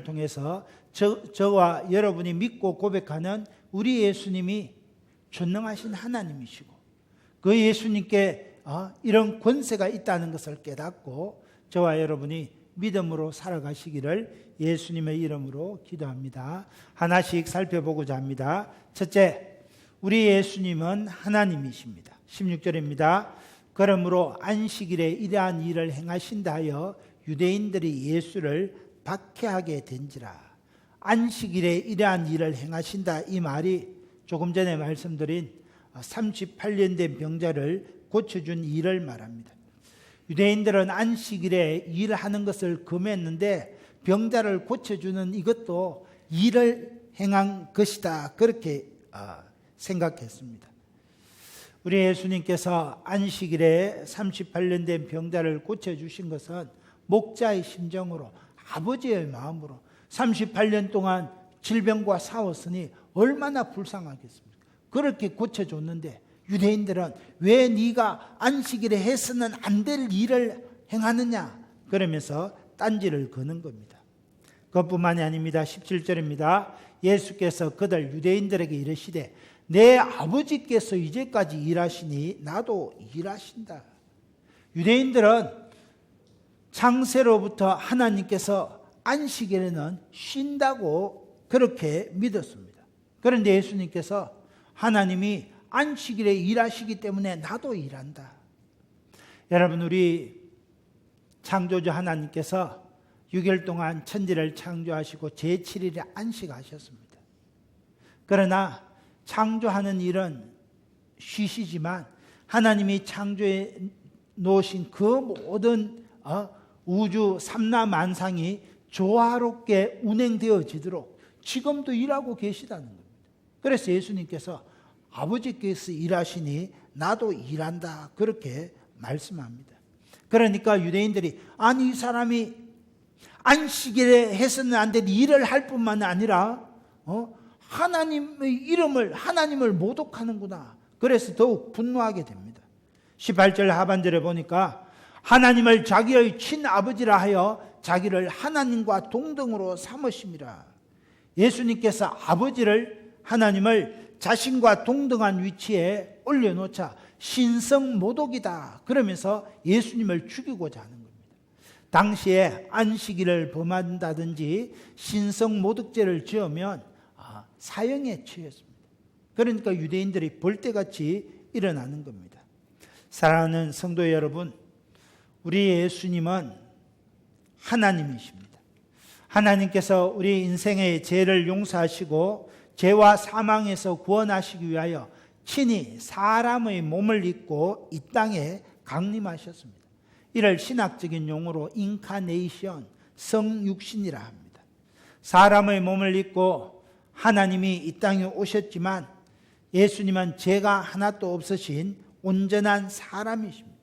통해서 저와 여러분이 믿고 고백하는 우리 예수님이 전능하신 하나님이시고 그 예수님께 이런 권세가 있다는 것을 깨닫고 저와 여러분이 믿음으로 살아가시기를 예수님의 이름으로 기도합니다. 하나씩 살펴보고자 합니다. 첫째, 우리 예수님은 하나님이십니다. 16절입니다. 그러므로 안식일에 이러한 일을 행하신다 하여 유대인들이 예수를 박해하게 된지라. 안식일에 이러한 일을 행하신다, 이 말이 조금 전에 말씀드린 38년 된 병자를 고쳐준 일을 말합니다. 유대인들은 안식일에 일하는 것을 금했는데 병자를 고쳐주는 이것도 일을 행한 것이다, 그렇게 생각했습니다. 우리 예수님께서 안식일에 38년 된 병자를 고쳐주신 것은 목자의 심정으로, 아버지의 마음으로 38년 동안 질병과 싸웠으니 얼마나 불쌍하겠습니까? 그렇게 고쳐줬는데 유대인들은 왜 네가 안식일에 해서는 안 될 일을 행하느냐, 그러면서 딴지를 거는 겁니다. 그것뿐만이 아닙니다. 17절입니다. 예수께서 그들 유대인들에게 이르시되 내 아버지께서 이제까지 일하시니 나도 일하신다. 유대인들은 창세로부터 하나님께서 안식일에는 쉰다고 그렇게 믿었습니다. 그런데 예수님께서 하나님이 안식일에 일하시기 때문에 나도 일한다. 여러분, 우리 창조주 하나님께서 6일 동안 천지를 창조하시고 제7일에 안식하셨습니다. 그러나 창조하는 일은 쉬시지만 하나님이 창조해 놓으신 그 모든 우주 삼라만상이 조화롭게 운행되어지도록 지금도 일하고 계시다는 겁니다. 그래서 예수님께서 아버지께서 일하시니 나도 일한다, 그렇게 말씀합니다. 그러니까 유대인들이 아니 이 사람이 안식일에 해서는 안 될 일을 할 뿐만 아니라 하나님의 이름을, 하나님을 모독하는구나. 그래서 더욱 분노하게 됩니다. 18절 하반절에 보니까 하나님을 자기의 친아버지라 하여 자기를 하나님과 동등으로 삼으심이라. 예수님께서 아버지를, 하나님을 자신과 동등한 위치에 올려놓자 신성모독이다 그러면서 예수님을 죽이고자 하는 겁니다. 당시에 안식일을 범한다든지 신성모독죄를 지으면 사형에 처했습니다. 그러니까 유대인들이 벌떼같이 일어나는 겁니다. 사랑하는 성도 여러분, 우리 예수님은 하나님이십니다. 하나님께서 우리 인생의 죄를 용서하시고 죄와 사망에서 구원하시기 위하여 친히 사람의 몸을 입고 이 땅에 강림하셨습니다. 이를 신학적인 용어로 인카네이션, 성육신이라 합니다. 사람의 몸을 입고 하나님이 이 땅에 오셨지만 예수님은 죄가 하나도 없으신 온전한 사람이십니다.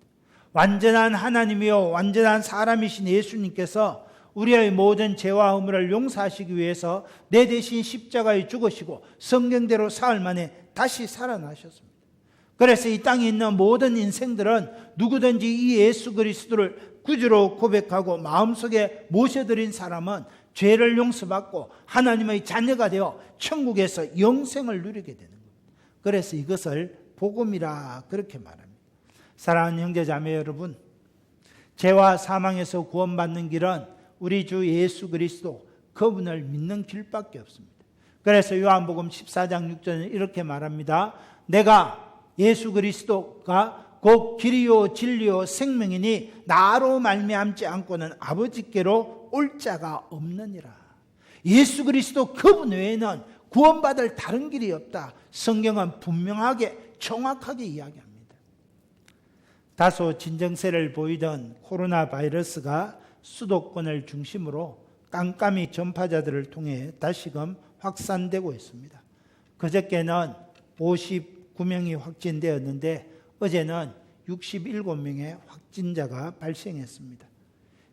완전한 하나님이요 완전한 사람이신 예수님께서 우리의 모든 죄와 허물을 용서하시기 위해서 내 대신 십자가에 죽으시고 성경대로 사흘 만에 다시 살아나셨습니다. 그래서 이 땅에 있는 모든 인생들은 누구든지 이 예수 그리스도를 구주로 고백하고 마음속에 모셔드린 사람은 죄를 용서받고 하나님의 자녀가 되어 천국에서 영생을 누리게 되는 겁니다. 그래서 이것을 복음이라 그렇게 말합니다. 사랑하는 형제자매 여러분, 죄와 사망에서 구원받는 길은 우리 주 예수 그리스도 그분을 믿는 길밖에 없습니다. 그래서 요한복음 14장 6절에 이렇게 말합니다. 내가 예수 그리스도가 곧 길이요 진리요 생명이니 나로 말미암지 않고는 아버지께로 올 자가 없느니라. 예수 그리스도 그분 외에는 구원받을 다른 길이 없다. 성경은 분명하게 정확하게 이야기합니다. 다소 진정세를 보이던 코로나 바이러스가 수도권을 중심으로 깜깜이 전파자들을 통해 다시금 확산되고 있습니다. 그저께는 59명이 확진되었는데 어제는 67명의 확진자가 발생했습니다.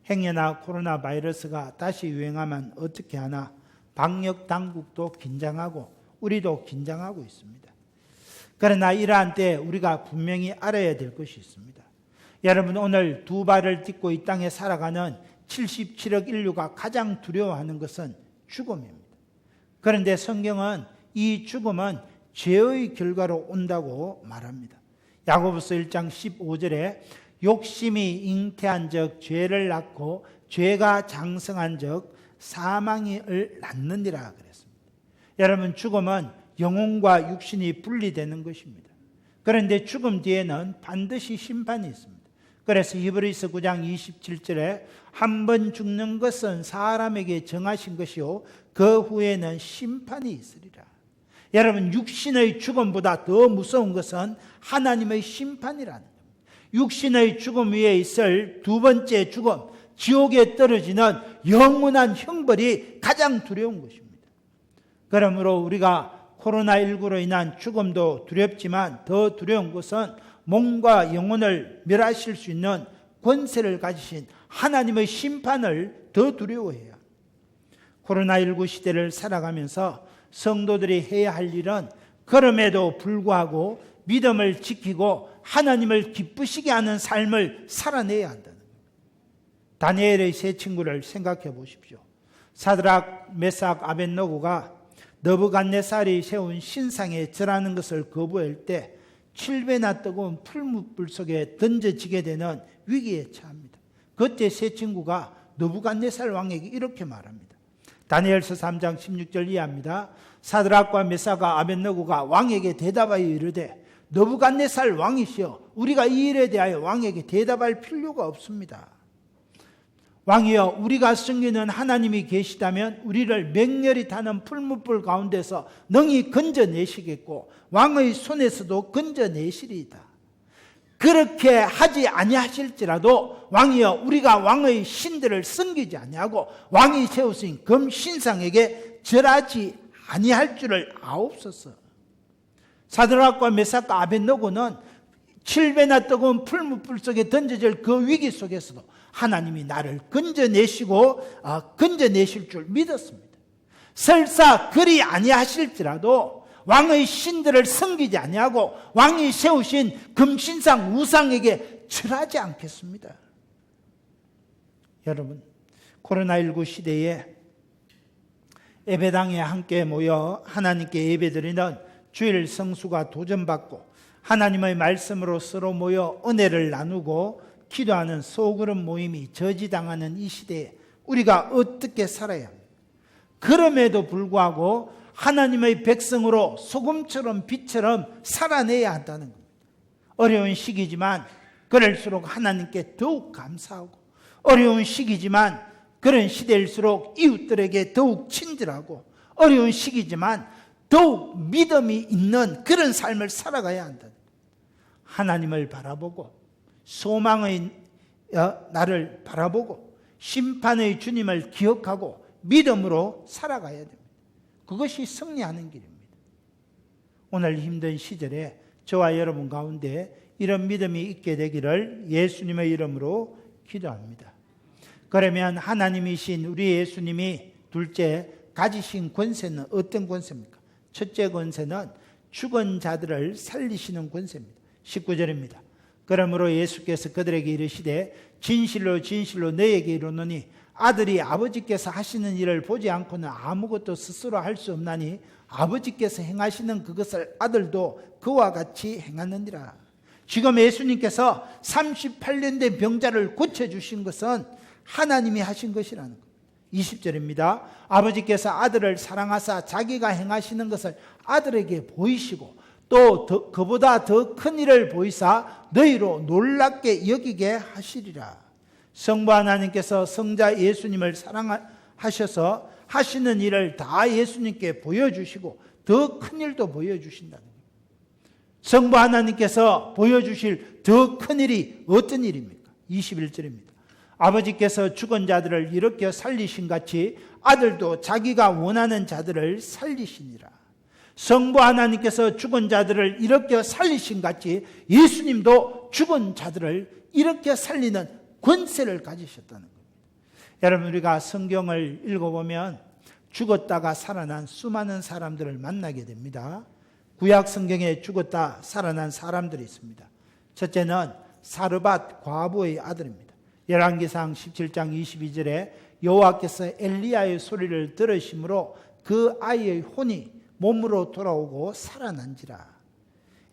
행여나 코로나 바이러스가 다시 유행하면 어떻게 하나 방역 당국도 긴장하고 우리도 긴장하고 있습니다. 그러나 이러한 때 우리가 분명히 알아야 될 것이 있습니다. 여러분, 오늘 두 발을 딛고 이 땅에 살아가는 77억 인류가 가장 두려워하는 것은 죽음입니다. 그런데 성경은 이 죽음은 죄의 결과로 온다고 말합니다. 야고보서 1장 15절에 욕심이 잉태한 적 죄를 낳고 죄가 장성한 적 사망을 낳느니라 그랬습니다. 여러분, 죽음은 영혼과 육신이 분리되는 것입니다. 그런데 죽음 뒤에는 반드시 심판이 있습니다. 그래서 히브리서 9장 27절에 한 번 죽는 것은 사람에게 정하신 것이요 그 후에는 심판이 있으리라. 여러분, 육신의 죽음보다 더 무서운 것은 하나님의 심판이라는 겁니다. 육신의 죽음 위에 있을 두 번째 죽음, 지옥에 떨어지는 영원한 형벌이 가장 두려운 것입니다. 그러므로 우리가 코로나19로 인한 죽음도 두렵지만 더 두려운 것은 몸과 영혼을 멸하실 수 있는 권세를 가지신 하나님의 심판을 더 두려워해요. 코로나19 시대를 살아가면서 성도들이 해야 할 일은 그럼에도 불구하고 믿음을 지키고 하나님을 기쁘시게 하는 삶을 살아내야 한다는 거예요. 다니엘의 세 친구를 생각해 보십시오. 사드락, 메삭, 아벳노고가 느부갓네살이 세운 신상에 절하는 것을 거부할 때 7배나 뜨거운 풀무불 속에 던져지게 되는 위기에 처합니다. 그때 세 친구가 느부갓네살 왕에게 이렇게 말합니다. 다니엘서 3장 16절 이하입니다. 사드락과 메삭과 아벳노고가 왕에게 대답하여 이르되 느부갓네살 왕이시여, 우리가 이 일에 대하여 왕에게 대답할 필요가 없습니다. 왕이여, 우리가 섬기는 하나님이 계시다면 우리를 맹렬히 타는 풀무불 가운데서 능히 건져내시겠고 왕의 손에서도 건져내시리이다. 그렇게 하지 아니하실지라도 왕이여, 우리가 왕의 신들을 섬기지 아니하고 왕이 세우신 금신상에게 절하지 아니할 줄을 아옵소서. 사드락과 메삭과 아벳노고는 7배나 뜨거운 풀무불 속에 던져질 그 위기 속에서도 하나님이 나를 건져내실 줄 믿었습니다. 설사 그리 아니하실지라도 왕의 신들을 섬기지 아니하고 왕이 세우신 금신상 우상에게 절하지 않겠습니다. 여러분, 코로나19 시대에 예배당에 함께 모여 하나님께 예배드리는 주일 성수가 도전받고 하나님의 말씀으로 서로 모여 은혜를 나누고 기도하는 소그룹 모임이 저지당하는 이 시대에 우리가 어떻게 살아야 합니까? 그럼에도 불구하고 하나님의 백성으로 소금처럼 빛처럼 살아내야 한다는 겁니다. 어려운 시기지만 그럴수록 하나님께 더욱 감사하고, 어려운 시기지만 그런 시대일수록 이웃들에게 더욱 친절하고, 어려운 시기지만 더욱 믿음이 있는 그런 삶을 살아가야 한다. 하나님을 바라보고 소망의 나를 바라보고 심판의 주님을 기억하고 믿음으로 살아가야 됩니다. 그것이 승리하는 길입니다. 오늘 힘든 시절에 저와 여러분 가운데 이런 믿음이 있게 되기를 예수님의 이름으로 기도합니다. 그러면 하나님이신 우리 예수님이 둘째 가지신 권세는 어떤 권세입니까? 첫째 권세는 죽은 자들을 살리시는 권세입니다. 19절입니다. 그러므로 예수께서 그들에게 이르시되 진실로 진실로 너희에게 이르노니 아들이 아버지께서 하시는 일을 보지 않고는 아무것도 스스로 할 수 없나니 아버지께서 행하시는 그것을 아들도 그와 같이 행하느니라. 지금 예수님께서 38년 된 병자를 고쳐주신 것은 하나님이 하신 것이라는 겁니다. 20절입니다. 아버지께서 아들을 사랑하사 자기가 행하시는 것을 아들에게 보이시고 또 그보다 더 큰 일을 보이사 너희로 놀랍게 여기게 하시리라. 성부 하나님께서 성자 예수님을 사랑하셔서 하시는 일을 다 예수님께 보여주시고 더 큰 일도 보여주신다는 거예요. 성부 하나님께서 보여주실 더 큰 일이 어떤 일입니까? 21절입니다. 아버지께서 죽은 자들을 일으켜 살리신 같이 아들도 자기가 원하는 자들을 살리시니라. 성부 하나님께서 죽은 자들을 일으켜 살리신 같이 예수님도 죽은 자들을 일으켜 살리는 권세를 가지셨다는 겁니다. 여러분, 우리가 성경을 읽어보면 죽었다가 살아난 수많은 사람들을 만나게 됩니다. 구약 성경에 죽었다 살아난 사람들이 있습니다. 첫째는 사르밧 과부의 아들입니다. 열왕기상 17장 22절에 여호와께서 엘리야의 소리를 들으심으로 그 아이의 혼이 몸으로 돌아오고 살아난지라.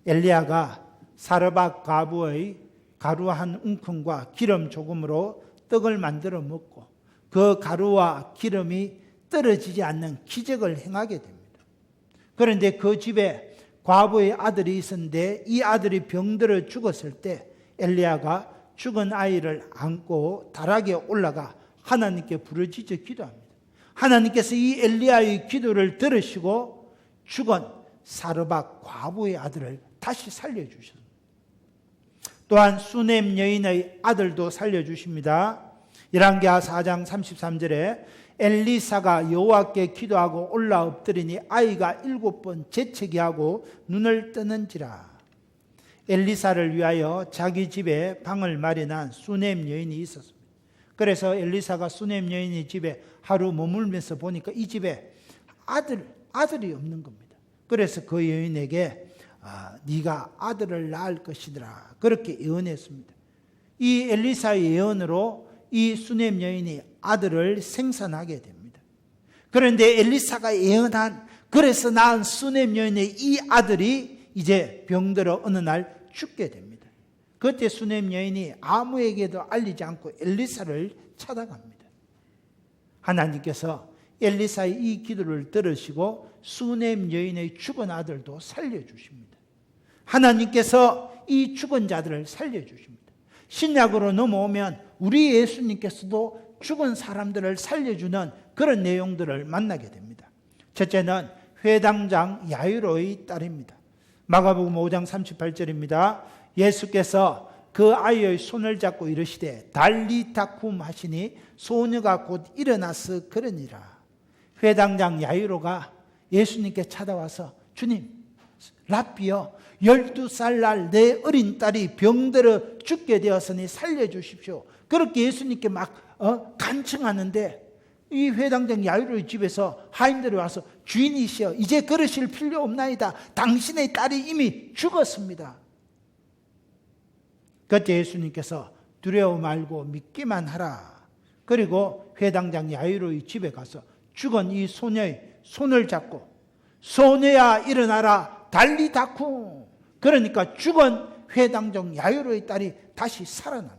엘리야가 사르밧 과부의 가루 한 웅큼과 기름 조금으로 떡을 만들어 먹고 그 가루와 기름이 떨어지지 않는 기적을 행하게 됩니다. 그런데 그 집에 과부의 아들이 있었는데 이 아들이 병들어 죽었을 때 엘리야가 죽은 아이를 안고 다락에 올라가 하나님께 부르짖어 기도합니다. 하나님께서 이 엘리야의 기도를 들으시고 죽은 사르밧 과부의 아들을 다시 살려주셨습니다. 또한 수넴 여인의 아들도 살려주십니다. 열왕기하 4장 33절에 엘리사가 여호와께 기도하고 올라 엎드리니 아이가 7번 재채기하고 눈을 뜨는지라. 엘리사를 위하여 자기 집에 방을 마련한 수넴 여인이 있었습니다. 그래서 엘리사가 수넴 여인의 집에 하루 머물면서 보니까 이 집에 아들이 없는 겁니다. 그래서 그 여인에게 네가 아들을 낳을 것이더라 그렇게 예언했습니다. 이 엘리사의 예언으로 이 수넴 여인이 아들을 생산하게 됩니다. 그런데 엘리사가 예언한 그래서 낳은 수넴 여인의 이 아들이 이제 병들어 어느 날 죽게 됩니다. 그때 수넴 여인이 아무에게도 알리지 않고 엘리사를 찾아갑니다. 하나님께서 엘리사의 이 기도를 들으시고 수넴 여인의 죽은 아들도 살려주십니다. 하나님께서 이 죽은 자들을 살려주십니다. 신약으로 넘어오면 우리 예수님께서도 죽은 사람들을 살려주는 그런 내용들을 만나게 됩니다. 첫째는 회당장 야이로의 딸입니다. 마가복음 5장 38절입니다. 예수께서 그 아이의 손을 잡고 이르시되 달리타쿰 하시니 소녀가 곧 일어나서 걸으니라. 회당장 야이로가 예수님께 찾아와서 주님, 랍비여 12살 날 내 어린 딸이 병들어 죽게 되었으니 살려주십시오. 그렇게 예수님께 막 간청하는데 이 회당장 야이로의 집에서 하인들이 와서 주인이시여 이제 걸으실 필요 없나이다. 당신의 딸이 이미 죽었습니다. 그때 예수님께서 두려워 말고 믿기만 하라. 그리고 회당장 야이로의 집에 가서 죽은 이 소녀의 손을 잡고 소녀야 일어나라 달리다쿰. 그러니까 죽은 회당장 야이로의 딸이 다시 살아납니다.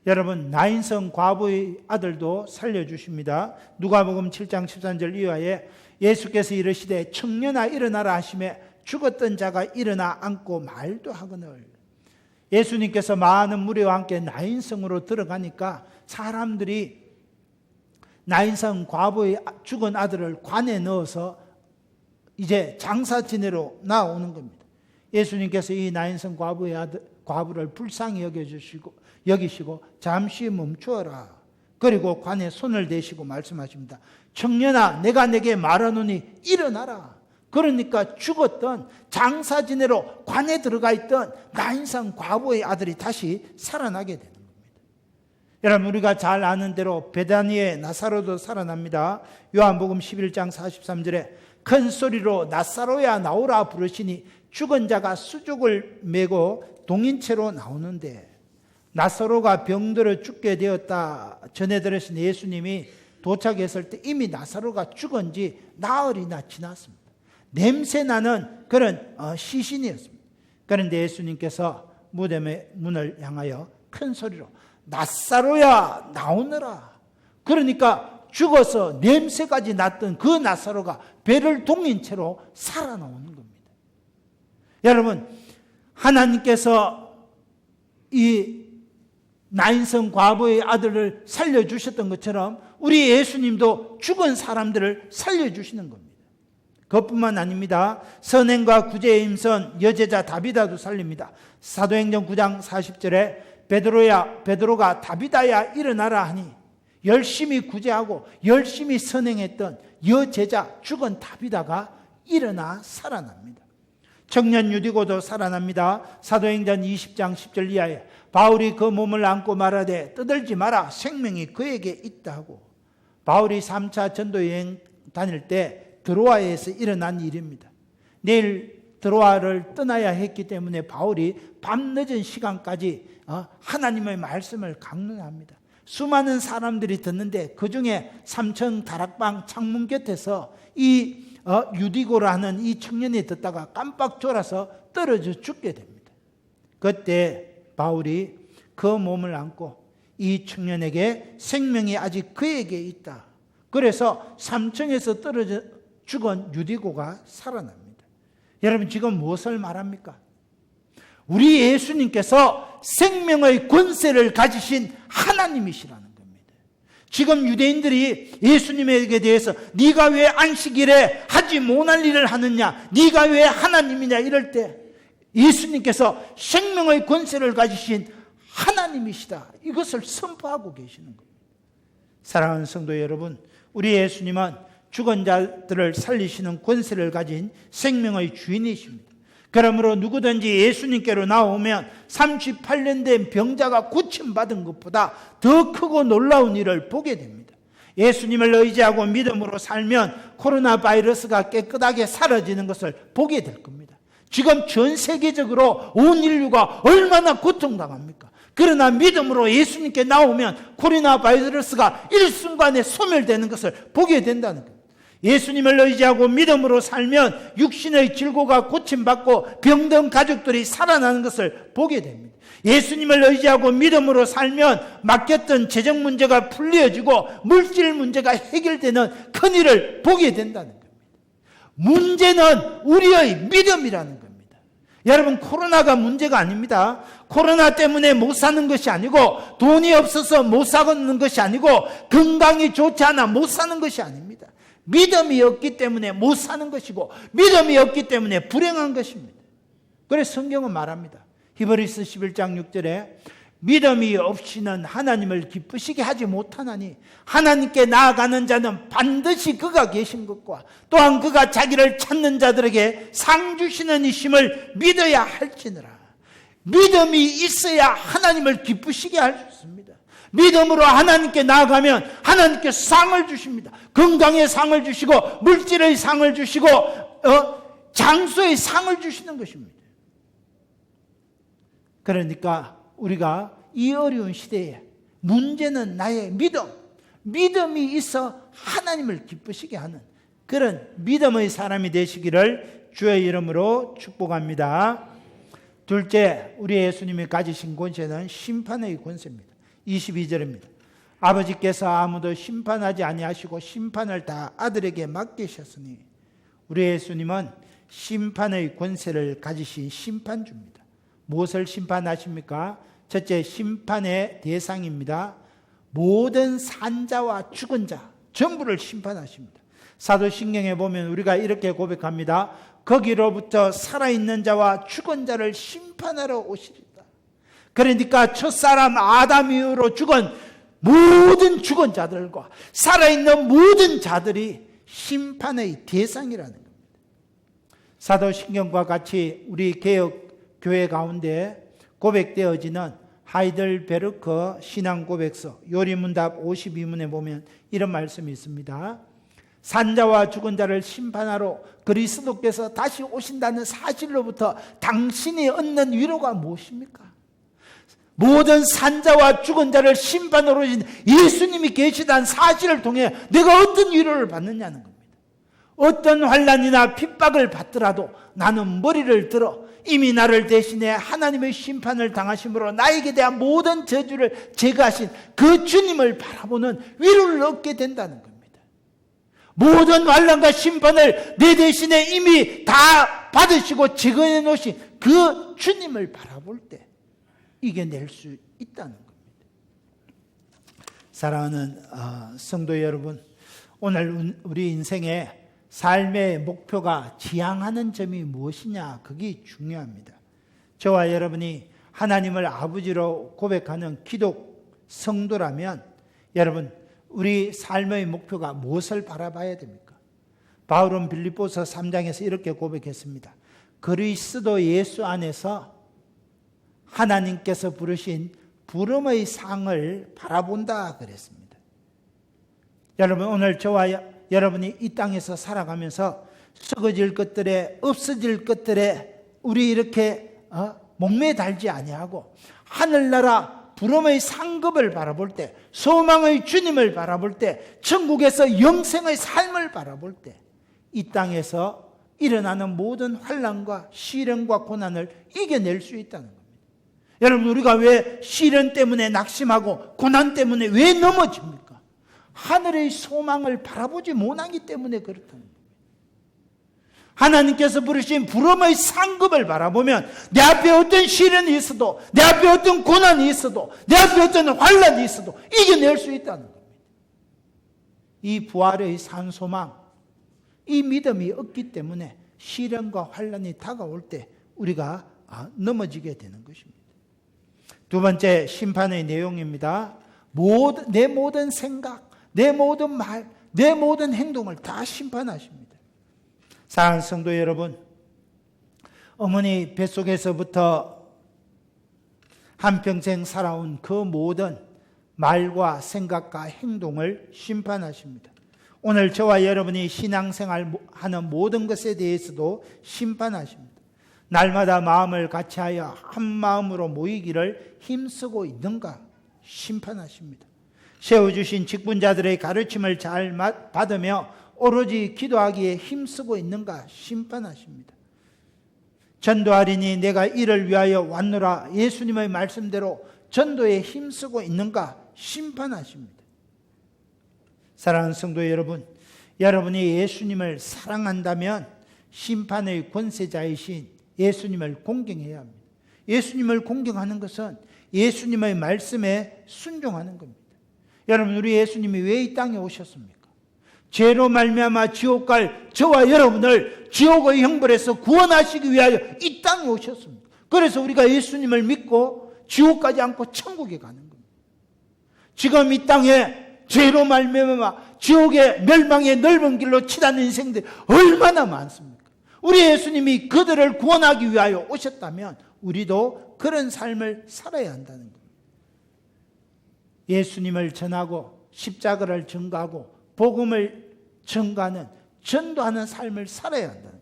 여러분 나인성 과부의 아들도 살려주십니다. 누가복음 7장 13절 이하에 예수께서 이르시되 청년아 일어나라 하시매 죽었던 자가 일어나 앉고 말도 하거늘. 예수님께서 많은 무리와 함께 나인성으로 들어가니까 사람들이 나인성 과부의 죽은 아들을 관에 넣어서 이제 장사 지내러 나오는 겁니다. 예수님께서 이 나인성 과부를 불쌍히 여기시고 잠시 멈추어라. 그리고 관에 손을 대시고 말씀하십니다. 청년아 내가 내게 말하노니 일어나라. 그러니까 죽었던 장사 지내러 관에 들어가 있던 나인성 과부의 아들이 다시 살아나게 되는 겁니다. 여러분 우리가 잘 아는 대로 베다니의 나사로도 살아납니다. 요한복음 11장 43절에 큰 소리로 나사로야 나오라 부르시니 죽은 자가 수족을 메고 동인체로 나오는데 나사로가 병들어 죽게 되었다 전해 들으신 예수님이 도착했을 때 이미 나사로가 죽은 지 나흘이나 지났습니다. 냄새나는 그런 시신이었습니다. 그런데 예수님께서 무덤의 문을 향하여 큰 소리로 나사로야 나오너라. 그러니까 죽어서 냄새까지 났던 그 나사로가 배를 동인 채로 살아나오는 겁니다. 여러분 하나님께서 이 나인성 과부의 아들을 살려주셨던 것처럼 우리 예수님도 죽은 사람들을 살려주시는 겁니다. 그것뿐만 아닙니다. 선행과 구제에 힘선 여제자 다비다도 살립니다. 사도행전 9장 40절에 베드로가 다비다야 일어나라 하니 열심히 구제하고 열심히 선행했던 여제자 죽은 다비다가 일어나 살아납니다. 청년 유디고도 살아납니다. 사도행전 20장 10절 이하에 바울이 그 몸을 안고 말하되 떠들지 마라 생명이 그에게 있다 하고 바울이 3차 전도 여행 다닐 때 드로아에서 일어난 일입니다. 내일 드로아를 떠나야 했기 때문에 바울이 밤늦은 시간까지 하나님의 말씀을 강론합니다. 수많은 사람들이 듣는데 그 중에 삼청 다락방 창문 곁에서 이 유디고라는 이 청년이 듣다가 깜빡 졸아서 떨어져 죽게 됩니다. 그때 바울이 그 몸을 안고 이 청년에게 생명이 아직 그에게 있다. 그래서 3층에서 떨어져 죽은 유디고가 살아납니다. 여러분 지금 무엇을 말합니까? 우리 예수님께서 생명의 권세를 가지신 하나님이시라는 겁니다. 지금 유대인들이 예수님에게 대해서 네가 왜 안식일에 하지 못할 일을 하느냐, 네가 왜 하나님이냐 이럴 때 예수님께서 생명의 권세를 가지신 하나님이시다, 이것을 선포하고 계시는 겁니다. 사랑하는 성도 여러분, 우리 예수님은 죽은 자들을 살리시는 권세를 가진 생명의 주인이십니다. 그러므로 누구든지 예수님께로 나오면 38년 된 병자가 고침받은 것보다 더 크고 놀라운 일을 보게 됩니다. 예수님을 의지하고 믿음으로 살면 코로나 바이러스가 깨끗하게 사라지는 것을 보게 될 겁니다. 지금 전 세계적으로 온 인류가 얼마나 고통당합니까? 그러나 믿음으로 예수님께 나오면 코로나 바이러스가 일순간에 소멸되는 것을 보게 된다는 겁니다. 예수님을 의지하고 믿음으로 살면 육신의 질고가 고침받고 병든 가족들이 살아나는 것을 보게 됩니다. 예수님을 의지하고 믿음으로 살면 막혔던 재정 문제가 풀려지고 물질 문제가 해결되는 큰일을 보게 된다는 겁니다. 문제는 우리의 믿음이라는 겁니다. 여러분, 코로나가 문제가 아닙니다. 코로나 때문에 못 사는 것이 아니고, 돈이 없어서 못 사는 것이 아니고, 건강이 좋지 않아 못 사는 것이 아닙니다. 믿음이 없기 때문에 못 사는 것이고, 믿음이 없기 때문에 불행한 것입니다. 그래서 성경은 말합니다. 히브리서 11장 6절에 믿음이 없이는 하나님을 기쁘시게 하지 못하나니 하나님께 나아가는 자는 반드시 그가 계신 것과 또한 그가 자기를 찾는 자들에게 상 주시는 이심을 믿어야 할지니라. 믿음이 있어야 하나님을 기쁘시게 할 수 있습니다. 믿음으로 하나님께 나아가면 하나님께 상을 주십니다. 건강의 상을 주시고 물질의 상을 주시고 장소의 상을 주시는 것입니다. 그러니까 우리가 이 어려운 시대에 문제는 나의 믿음이 있어 하나님을 기쁘시게 하는 그런 믿음의 사람이 되시기를 주의 이름으로 축복합니다. 둘째, 우리 예수님이 가지신 권세는 심판의 권세입니다. 22절입니다. 아버지께서 아무도 심판하지 아니하시고 심판을 다 아들에게 맡기셨으니, 우리 예수님은 심판의 권세를 가지신 심판주입니다. 무엇을 심판하십니까? 첫째, 심판의 대상입니다. 모든 산자와 죽은 자 전부를 심판하십니다. 사도신경에 보면 우리가 이렇게 고백합니다. 거기로부터 살아있는 자와 죽은 자를 심판하러 오시리다. 그러니까 첫사람 아담 이후로 죽은 모든 죽은 자들과 살아있는 모든 자들이 심판의 대상이라는 겁니다. 사도신경과 같이 우리 개혁교회 가운데 고백되어지는 하이델베르크 신앙고백서 요리문답 52문에 보면 이런 말씀이 있습니다. 산자와 죽은 자를 심판하러 그리스도께서 다시 오신다는 사실로부터 당신이 얻는 위로가 무엇입니까? 모든 산자와 죽은 자를 심판하러 오신 예수님이 계시다는 사실을 통해 내가 어떤 위로를 받느냐는 겁니다. 어떤 환난이나 핍박을 받더라도 나는 머리를 들어 이미 나를 대신해 하나님의 심판을 당하심으로 나에게 대한 모든 저주를 제거하신 그 주님을 바라보는 위로를 얻게 된다는 겁니다. 모든 환난과 심판을 내 대신에 이미 다 받으시고 제거해 놓으신 그 주님을 바라볼 때 이겨낼 수 있다는 겁니다. 사랑하는 성도 여러분, 오늘 우리 인생에 삶의 목표가 지향하는 점이 무엇이냐, 그게 중요합니다. 저와 여러분이 하나님을 아버지로 고백하는 기독 성도라면 여러분, 우리 삶의 목표가 무엇을 바라봐야 됩니까? 바울은 빌립보서 3장에서 이렇게 고백했습니다. 그리스도 예수 안에서 하나님께서 부르신 부름의 상을 바라본다 그랬습니다. 여러분, 오늘 저와 여러분이 이 땅에서 살아가면서 썩어질 것들에 없어질 것들에 우리 이렇게 목매 달지 아니하고 하늘나라 부름의 상급을 바라볼 때, 소망의 주님을 바라볼 때, 천국에서 영생의 삶을 바라볼 때, 이 땅에서 일어나는 모든 환난과 시련과 고난을 이겨낼 수 있다는 겁니다. 여러분, 우리가 왜 시련 때문에 낙심하고 고난 때문에 왜 넘어집니까? 하늘의 소망을 바라보지 못하기 때문에 그렇다는 겁니다. 하나님께서 부르신 부름의 상급을 바라보면 내 앞에 어떤 시련이 있어도, 내 앞에 어떤 고난이 있어도, 내 앞에 어떤 환난이 있어도 이겨낼 수 있다는 겁니다. 이 부활의 산 소망, 이 믿음이 없기 때문에 시련과 환난이 다가올 때 우리가 넘어지게 되는 것입니다. 두 번째, 심판의 내용입니다. 내 모든 생각, 내 모든 말, 내 모든 행동을 다 심판하십니다. 사랑하는 성도 여러분, 어머니 뱃속에서부터 한평생 살아온 그 모든 말과 생각과 행동을 심판하십니다. 오늘 저와 여러분이 신앙생활하는 모든 것에 대해서도 심판하십니다. 날마다 마음을 같이하여 한 마음으로 모이기를 힘쓰고 있는가 심판하십니다. 세워주신 직분자들의 가르침을 잘 받으며 오로지 기도하기에 힘쓰고 있는가 심판하십니다. 전도하리니 내가 이를 위하여 왔노라 예수님의 말씀대로 전도에 힘쓰고 있는가 심판하십니다. 사랑하는 성도 여러분, 여러분이 예수님을 사랑한다면 심판의 권세자이신 예수님을 공경해야 합니다. 예수님을 공경하는 것은 예수님의 말씀에 순종하는 겁니다. 여러분, 우리 예수님이 왜 이 땅에 오셨습니까? 죄로 말미암아 지옥 갈 저와 여러분을 지옥의 형벌에서 구원하시기 위하여 이 땅에 오셨습니다. 그래서 우리가 예수님을 믿고 지옥 가지 않고 천국에 가는 겁니다. 지금 이 땅에 죄로 말미암아 지옥의 멸망의 넓은 길로 치닫는 인생들이 얼마나 많습니까? 우리 예수님이 그들을 구원하기 위하여 오셨다면 우리도 그런 삶을 살아야 한다는 겁니다. 예수님을 전하고 십자가를 전가하고 복음을 전가하는, 전도하는 삶을 살아야 한다는 거예요.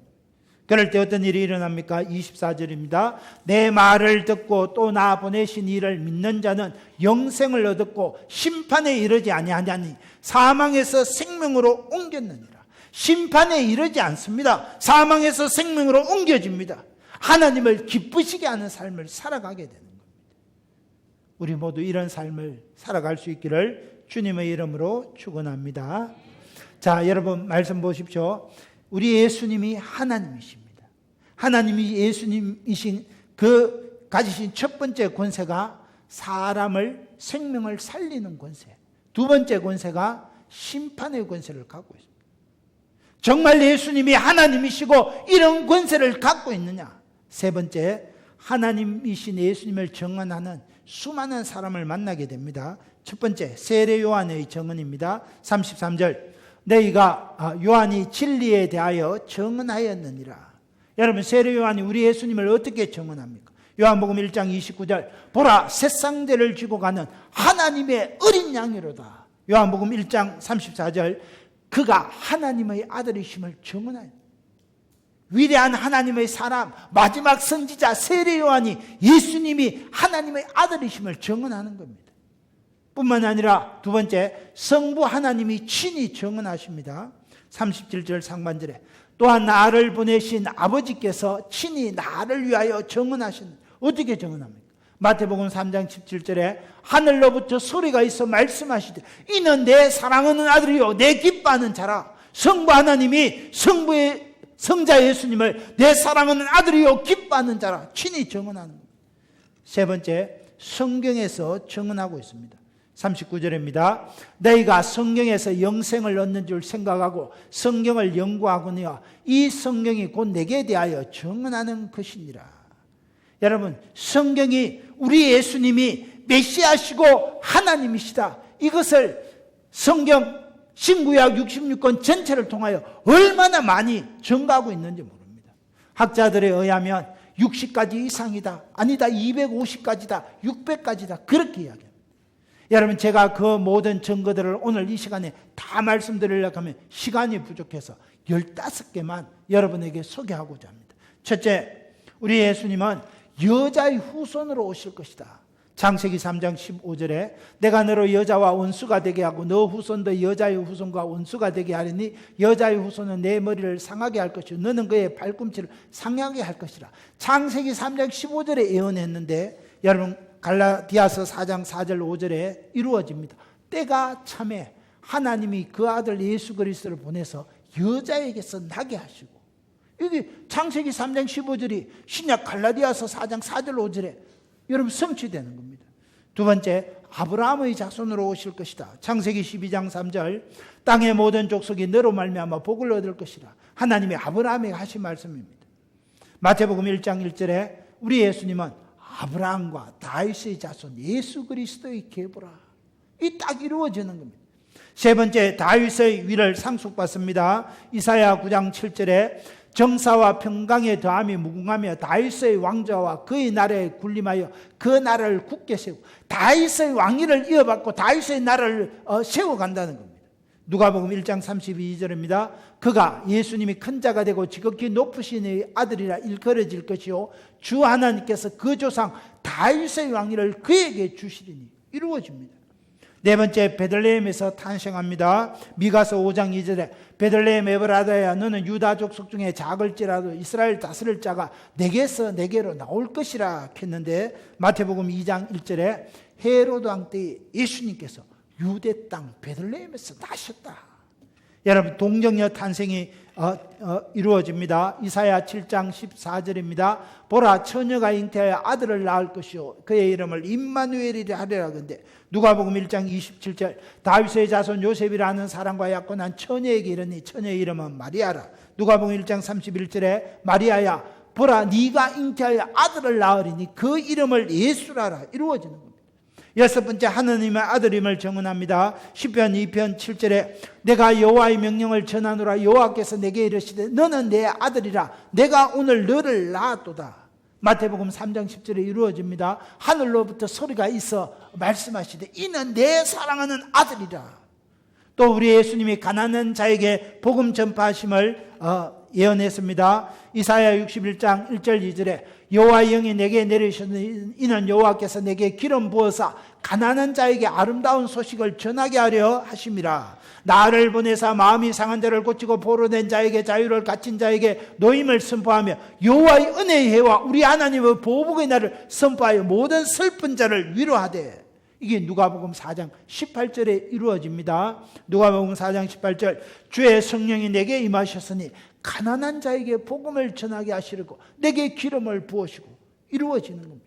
그럴 때 어떤 일이 일어납니까? 24절입니다. 내 말을 듣고 또 나 보내신 이를 믿는 자는 영생을 얻었고 심판에 이르지 아니하니 사망에서 생명으로 옮겼느니라. 심판에 이르지 않습니다. 사망에서 생명으로 옮겨집니다. 하나님을 기쁘시게 하는 삶을 살아가게 되는 겁니다. 우리 모두 이런 삶을 살아갈 수 있기를 주님의 이름으로 축원합니다. 자, 여러분 말씀 보십시오. 우리 예수님이 하나님이십니다. 하나님이 예수님이신 그 가지신 첫 번째 권세가 사람을, 생명을 살리는 권세. 두 번째 권세가 심판의 권세를 갖고 있습니다. 정말 예수님이 하나님이시고 이런 권세를 갖고 있느냐? 세 번째, 하나님이신 예수님을 증언하는 수많은 사람을 만나게 됩니다. 첫 번째, 세례 요한의 증언입니다. 33절, 너희가 요한이 진리에 대하여 증언하였느니라. 여러분, 세례 요한이 우리 예수님을 어떻게 증언합니까? 요한복음 1장 29절, 보라 새상대를 쥐고 가는 하나님의 어린 양이로다. 요한복음 1장 34절, 그가 하나님의 아들이심을 증언하였다. 위대한 하나님의 사람, 마지막 선지자 세례 요한이 예수님이 하나님의 아들이심을 증언하는 겁니다. 뿐만 아니라 두 번째, 성부 하나님이 친히 증언하십니다. 37절 상반절에, 또한 나를 보내신 아버지께서 친히 나를 위하여 증언하신. 어떻게 증언합니까? 마태복음 3장 17절에 하늘로부터 소리가 있어 말씀하시되 이는 내 사랑하는 아들이요 내 기뻐하는 자라. 성부 하나님이 성부의 성자 예수님을 내 사랑하는 아들이요 기뻐하는 자라 친히 증언하는 겁니다. 세 번째, 성경에서 증언하고 있습니다. 39절입니다. 너희가 성경에서 영생을 얻는 줄 생각하고 성경을 연구하거니와 이 성경이 곧 내게 대하여 증언하는 것이니라. 여러분, 성경이 우리 예수님이 메시아시고 하나님이시다, 이것을 성경 신구약 66권 전체를 통하여 얼마나 많이 증거하고 있는지 모릅니다. 학자들에 의하면 60가지 이상이다, 아니다 250가지다, 600가지다, 그렇게 이야기합니다. 여러분, 제가 그 모든 증거들을 오늘 이 시간에 다 말씀드리려고 하면 시간이 부족해서 15개만 여러분에게 소개하고자 합니다. 첫째, 우리 예수님은 여자의 후손으로 오실 것이다. 창세기 3장 15절에 내가 너로 여자와 원수가 되게 하고 너 후손도 여자의 후손과 원수가 되게 하리니 여자의 후손은 내 머리를 상하게 할 것이요 너는 그의 발꿈치를 상하게 할 것이라. 창세기 3장 15절에 예언했는데 여러분 갈라디아서 4장 4절 5절에 이루어집니다. 때가 참에 하나님이 그 아들 예수 그리스도를 보내서 여자에게서 나게 하시고, 이게 창세기 3장 15절이 신약 갈라디아서 4장 4절 5절에 여러분 성취되는 겁니다. 두 번째, 아브라함의 자손으로 오실 것이다. 창세기 12장 3절 땅의 모든 족속이 너로 말미암아 복을 얻을 것이라. 하나님이 아브라함에게 하신 말씀입니다. 마태복음 1장 1절에 우리 예수님은 아브라함과 다윗의 자손 예수 그리스도의 계보라. 이 딱 이루어지는 겁니다. 세 번째, 다윗의 위를 상속받습니다. 이사야 9장 7절에 정사와 평강의 더함이 무궁하며 다윗의 왕좌와 그의 나라에 군림하여 그 나라를 굳게 세우고, 다윗의 왕위를 이어받고 다윗의 나라를 세워간다는 겁니다. 누가복음 1장 32절입니다. 그가 예수님이 큰 자가 되고 지극히 높으신 이의 아들이라 일컬어질 것이요 주 하나님께서 그 조상 다윗의 왕위를 그에게 주시리니. 이루어집니다. 네 번째, 베들레헴에서 탄생합니다. 미가서 5장 2절에 베들레헴 에브라다야 너는 유다 족속 중에 작을지라도 이스라엘 다스릴 자가 내게서 내게로 나올 것이라 했는데, 마태복음 2장 1절에 헤로드 왕 때 예수님께서 유대 땅 베들레헴에서 나셨다. 여러분, 동정녀 탄생이 이루어집니다. 이사야 7장 14절입니다. 보라, 처녀가 잉태하여 아들을 낳을 것이요 그의 이름을 임마누엘이라 하리라. 근데 누가복음 1장 27절 다윗의 자손 요셉이라는 사람과 약혼한 처녀에게 이르니 처녀의 이름은 마리아라. 누가복음 1장 31절에 마리아야 보라, 네가 잉태하여 아들을 낳으리니 그 이름을 예수라라. 이루어지는 겁니다. 여섯 번째, 하느님의 아들임을 증언합니다. 시편 2편 7절에 내가 여호와의 명령을 전하노라. 여호와께서 내게 이르시되 너는 내 아들이라. 내가 오늘 너를 낳았도다. 마태복음 3장 10절에 이루어집니다. 하늘로부터 소리가 있어 말씀하시되 이는 내 사랑하는 아들이라. 또 우리 예수님이 가난한 자에게 복음 전파하심을 예언했습니다. 이사야 61장 1절 2절에 여호와의 영이 내게 내리셨으니 이는 여호와께서 내게 기름 부어사 가난한 자에게 아름다운 소식을 전하게 하려 하심이라. 나를 보내사 마음이 상한 자를 고치고 포로된 자에게 자유를 갇힌 자에게 노임을 선포하며 여호와의 은혜의 해와 우리 하나님의 보복의 날을 선포하여 모든 슬픈 자를 위로하되. 이게 누가복음 4장 18절에 이루어집니다. 누가복음 4장 18절 주의 성령이 내게 임하셨으니 가난한 자에게 복음을 전하게 하시려고 내게 기름을 부으시고. 이루어지는 겁니다.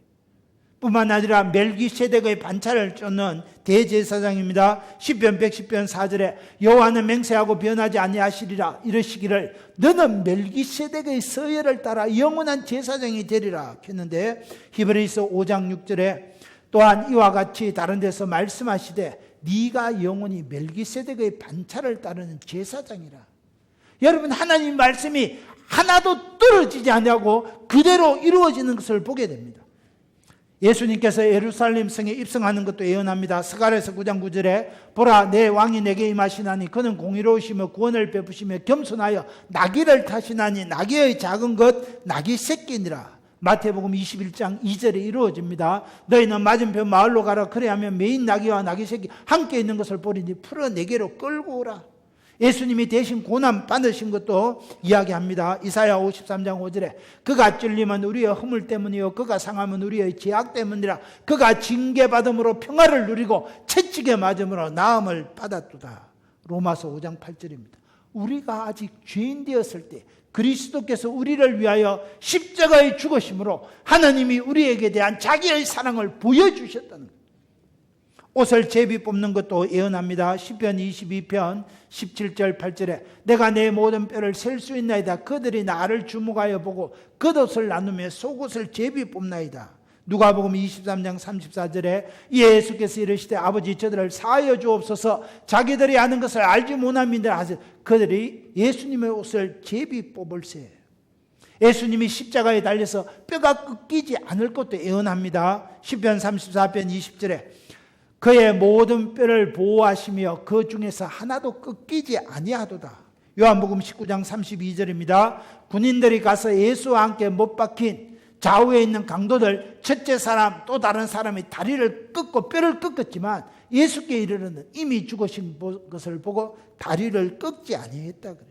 뿐만 아니라 멜기세덱의 반차를 쫓는 대제사장입니다. 시편 110편 4절에 여호와는 맹세하고 변하지 아니하시리라. 이르시기를 너는 멜기세덱의 서열을 따라 영원한 제사장이 되리라 했는데, 히브리서 5장 6절에 또한 이와 같이 다른 데서 말씀하시되 네가 영원히 멜기세덱의 반차를 따르는 제사장이라. 여러분, 하나님 말씀이 하나도 떨어지지 않냐고 그대로 이루어지는 것을 보게 됩니다. 예수님께서 예루살렘 성에 입성하는 것도 예언합니다. 스가랴서 9장 9절에 보라, 내 왕이 내게 임하시나니 그는 공의로우시며 구원을 베푸시며 겸손하여 나귀를 타시나니 나귀의 작은 것 나귀 새끼니라. 마태복음 21장 2절에 이루어집니다. 너희는 맞은편 마을로 가라. 그래야면 메인 나귀와 나귀 새끼 함께 있는 것을 보리니 풀어 내게로 끌고 오라. 예수님이 대신 고난 받으신 것도 이야기합니다. 이사야 53장 5절에 그가 찔림은 우리의 허물 때문이요 그가 상함은 우리의 죄악 때문이라. 그가 징계받음으로 평화를 누리고 채찍에 맞음으로 나음을 받았도다. 로마서 5장 8절입니다. 우리가 아직 죄인 되었을 때 그리스도께서 우리를 위하여 십자가에 죽으심으로 하나님이 우리에게 대한 자기의 사랑을 보여주셨다는 것. 옷을 제비 뽑는 것도 예언합니다. 시편 22편 17절 8절에 내가 내 모든 뼈를 셀 수 있나이다. 그들이 나를 주목하여 보고 겉옷을 나누며 속옷을 제비 뽑나이다. 누가복음 23장 34절에 예수께서 이르시되 아버지 저들을 사하여 주옵소서. 자기들이 하는 것을 알지 못함인들 하세. 그들이 예수님의 옷을 제비 뽑을세. 예수님이 십자가에 달려서 뼈가 꺾이지 않을 것도 예언합니다. 시편 34편 20절에 그의 모든 뼈를 보호하시며 그 중에서 하나도 꺾이지 아니하도다. 요한복음 19장 32절입니다. 군인들이 가서 예수와 함께 못 박힌 좌우에 있는 강도들, 첫째 사람 또 다른 사람이 다리를 끊고 뼈를 꺾었지만 예수께 이르러는 이미 죽으신 것을 보고 다리를 꺾지 아니했다 그랬습니다.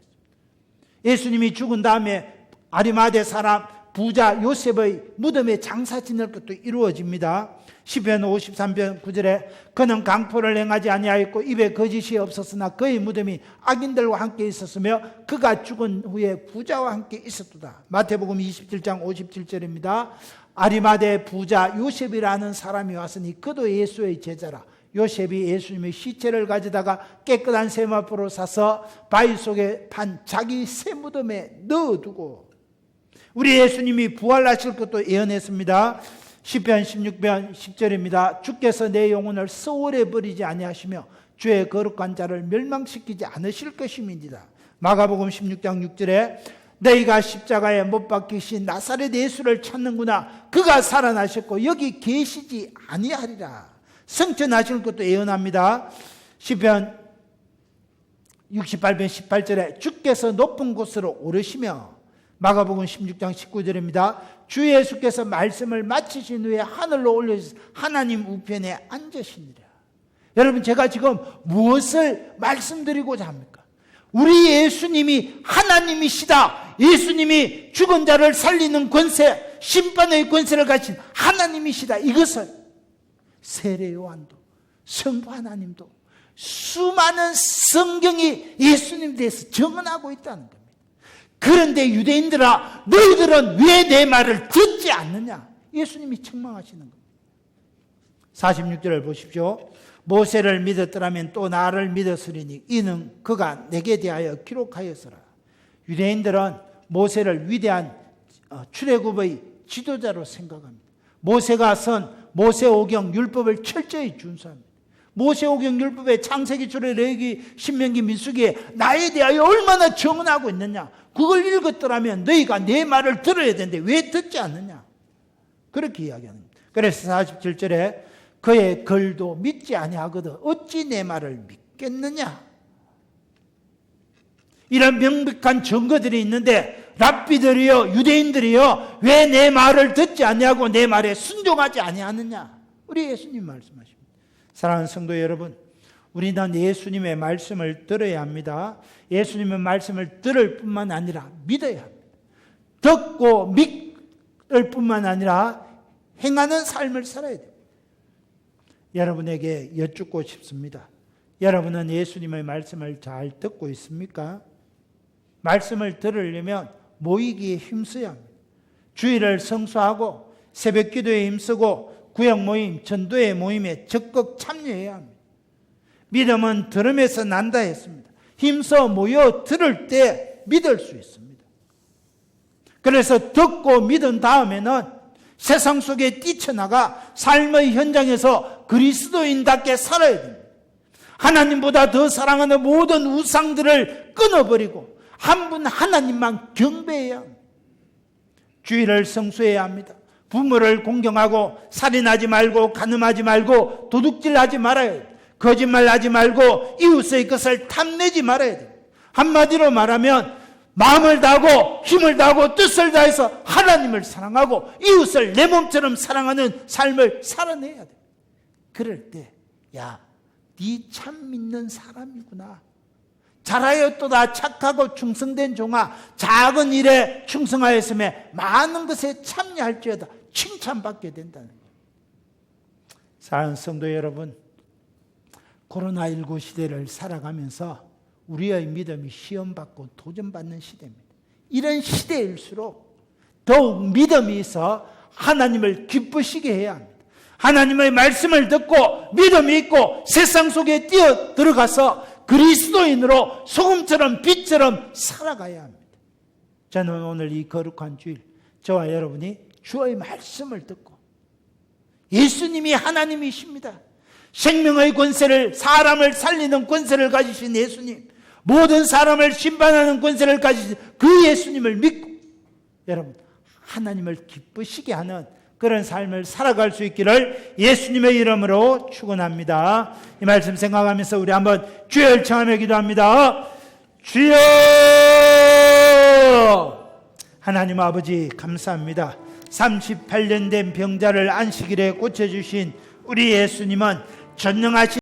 예수님이 죽은 다음에 아리마대 사람 부자 요셉의 무덤에 장사 지낼 것도 이루어집니다. 시편 53편 9절에 그는 강포를 행하지 아니하였고 입에 거짓이 없었으나 그의 무덤이 악인들과 함께 있었으며 그가 죽은 후에 부자와 함께 있었도다. 마태복음 27장 57절입니다. 아리마대 부자 요셉이라는 사람이 왔으니 그도 예수의 제자라. 요셉이 예수님의 시체를 가져다가 깨끗한 세마포로 사서 바위 속에 판 자기 새 무덤에 넣어두고, 우리 예수님이 부활하실 것도 예언했습니다. 시편 16편 10절입니다. 주께서 내 영혼을 소홀에 버리지 아니하시며 주의 거룩한 자를 멸망시키지 않으실 것임이니라. 마가복음 16장 6절에 너희가 십자가에 못 박히신 나사렛 예수를 찾는구나. 그가 살아나셨고 여기 계시지 아니하리라. 승천하실 것도 예언합니다. 시편 68편 18절에 주께서 높은 곳으로 오르시며, 마가복음 16장 19절입니다. 주 예수께서 말씀을 마치신 후에 하늘로 올려주셔서 하나님 우편에 앉으시니라. 여러분, 제가 지금 무엇을 말씀드리고자 합니까? 우리 예수님이 하나님이시다. 예수님이 죽은 자를 살리는 권세, 심판의 권세를 가진 하나님이시다. 이것을 세례 요한도 성부 하나님도 수많은 성경이 예수님에 대해서 증언하고 있다는 겁니다. 그런데 유대인들아, 너희들은 왜 내 말을 듣지 않느냐? 예수님이 책망하시는 겁니다. 46절을 보십시오. 모세를 믿었더라면 또 나를 믿었으리니 이는 그가 내게 대하여 기록하였으라. 유대인들은 모세를 위대한 출애굽의 지도자로 생각합니다. 모세가 선 모세오경 율법을 철저히 준수합니다. 모세오경 율법의 창세기, 출애굽기, 신명기, 민수기에 나에 대하여 얼마나 증언하고 있느냐. 그걸 읽었더라면 너희가 내 말을 들어야 되는데 왜 듣지 않느냐. 그렇게 이야기합니다. 그래서 47절에 그의 글도 믿지 아니하거든 어찌 내 말을 믿겠느냐. 이런 명백한 증거들이 있는데 랍비들이요, 유대인들이요, 왜 내 말을 듣지 않냐고 내 말에 순종하지 아니하느냐. 우리 예수님 말씀하십니다. 사랑하는 성도 여러분, 우리는 예수님의 말씀을 들어야 합니다. 예수님의 말씀을 들을 뿐만 아니라 믿어야 합니다. 듣고 믿을 뿐만 아니라 행하는 삶을 살아야 됩니다. 여러분에게 여쭙고 싶습니다. 여러분은 예수님의 말씀을 잘 듣고 있습니까? 말씀을 들으려면 모이기에 힘써야 합니다. 주일을 성수하고 새벽 기도에 힘쓰고 구역 모임, 전도회 모임에 적극 참여해야 합니다. 믿음은 들음에서 난다 했습니다. 힘써 모여 들을 때 믿을 수 있습니다. 그래서 듣고 믿은 다음에는 세상 속에 뛰쳐나가 삶의 현장에서 그리스도인답게 살아야 됩니다. 하나님보다 더 사랑하는 모든 우상들을 끊어버리고 한 분 하나님만 경배해야 합니다. 주일을 성수해야 합니다. 부모를 공경하고 살인하지 말고 간음하지 말고 도둑질하지 말아야 돼요. 거짓말하지 말고 이웃의 것을 탐내지 말아야 돼요. 한마디로 말하면 마음을 다하고 힘을 다하고 뜻을 다해서 하나님을 사랑하고 이웃을 내 몸처럼 사랑하는 삶을 살아내야 돼요. 그럴 때 야, 네 참 믿는 사람이구나. 잘하였도다 착하고 충성된 종아, 작은 일에 충성하였음에 많은 것에 참여할지어다 칭찬받게 된다는 거예요. 사랑하는 성도 여러분, 코로나19 시대를 살아가면서 우리의 믿음이 시험받고 도전받는 시대입니다. 이런 시대일수록 더욱 믿음이 있어 하나님을 기쁘시게 해야 합니다. 하나님의 말씀을 듣고 믿음이 있고 세상 속에 뛰어 들어가서 그리스도인으로 소금처럼 빛처럼 살아가야 합니다. 저는 오늘 이 거룩한 주일 저와 여러분이 주의 말씀을 듣고 예수님이 하나님이십니다. 생명의 권세를, 사람을 살리는 권세를 가지신 예수님, 모든 사람을 심판하는 권세를 가지신 그 예수님을 믿고 여러분 하나님을 기쁘시게 하는 그런 삶을 살아갈 수 있기를 예수님의 이름으로 축원합니다. 이 말씀 생각하면서 우리 한번 주여 청하며 기도합니다. 주여! 하나님 아버지 감사합니다. 38년 된 병자를 안식일에 고쳐주신 우리 예수님은 전능하신